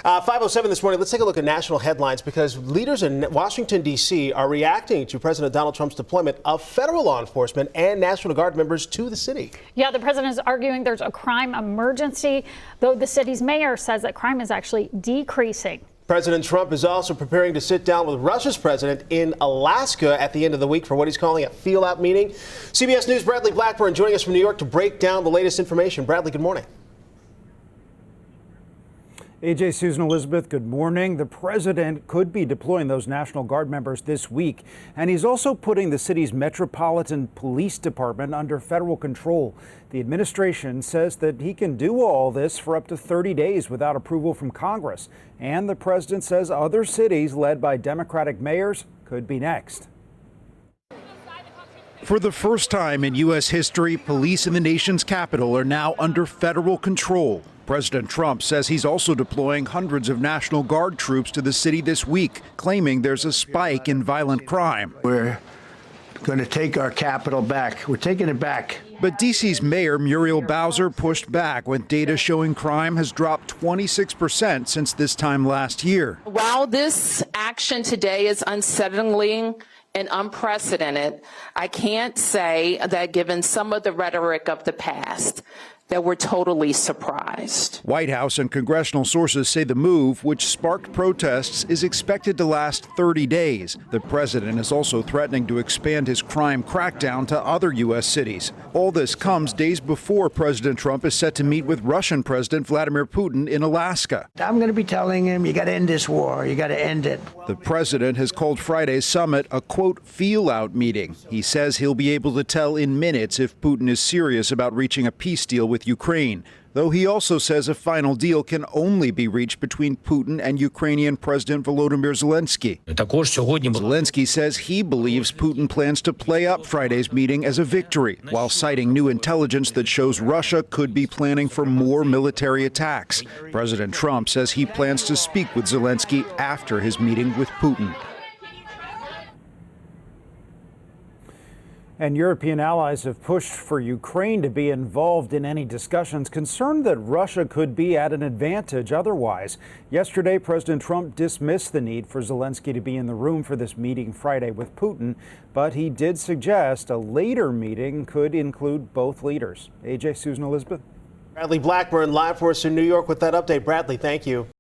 5:07 this morning. Let's take a look at national headlines because leaders in Washington, D.C. are reacting to President Donald Trump's deployment of federal law enforcement and National Guard members to the city. Yeah, the president is arguing there's a crime emergency, though the city's mayor says that crime is actually decreasing. President Trump is also preparing to sit down with Russia's president in Alaska at the end of the week for what he's calling a feel-out meeting. CBS News' Bradley Blackburn joining us from New York to break down the latest information. Bradley, good morning. AJ, Susan, Elizabeth, good morning. The president could be deploying those National Guard members this week, and he's also putting the city's Metropolitan Police Department under federal control. The administration says that he can do all this for up to 30 days without approval from Congress. And the president says other cities led by Democratic mayors could be next. For the first time in U.S. history, police in the nation's capital are now under federal control. President Trump says he's also deploying hundreds of National Guard troops to the city this week, claiming there's a spike in violent crime. We're going to take our capital back. We're taking it back. But D.C.'s Mayor Muriel Bowser pushed back with data showing crime has dropped 26% since this time last year. While this action today is unsettling and unprecedented, I can't say that given some of the rhetoric of the past, that we're totally surprised. White House and congressional sources say the move, which sparked protests, is expected to last 30 days. The president is also threatening to expand his crime crackdown to other U.S. cities. All this comes days before President Trump is set to meet with Russian President Vladimir Putin in Alaska. I'm going to be telling him, you got to end this war. You got to end it. The president has called Friday's summit a, quote, feel-out meeting. He says he'll be able to tell in minutes if Putin is serious about reaching a peace deal with Ukraine, though he also says a final deal can only be reached between Putin and Ukrainian President Volodymyr Zelensky. Zelensky says he believes Putin plans to play up Friday's meeting as a victory, while citing new intelligence that shows Russia could be planning for more military attacks. President Trump says he plans to speak with Zelensky after his meeting with Putin. And European allies have pushed for Ukraine to be involved in any discussions, concerned that Russia could be at an advantage otherwise. Yesterday, President Trump dismissed the need for Zelensky to be in the room for this meeting Friday with Putin, but he did suggest a later meeting could include both leaders. AJ, Susan, Elizabeth. Bradley Blackburn live for us in New York with that update. Bradley, thank you.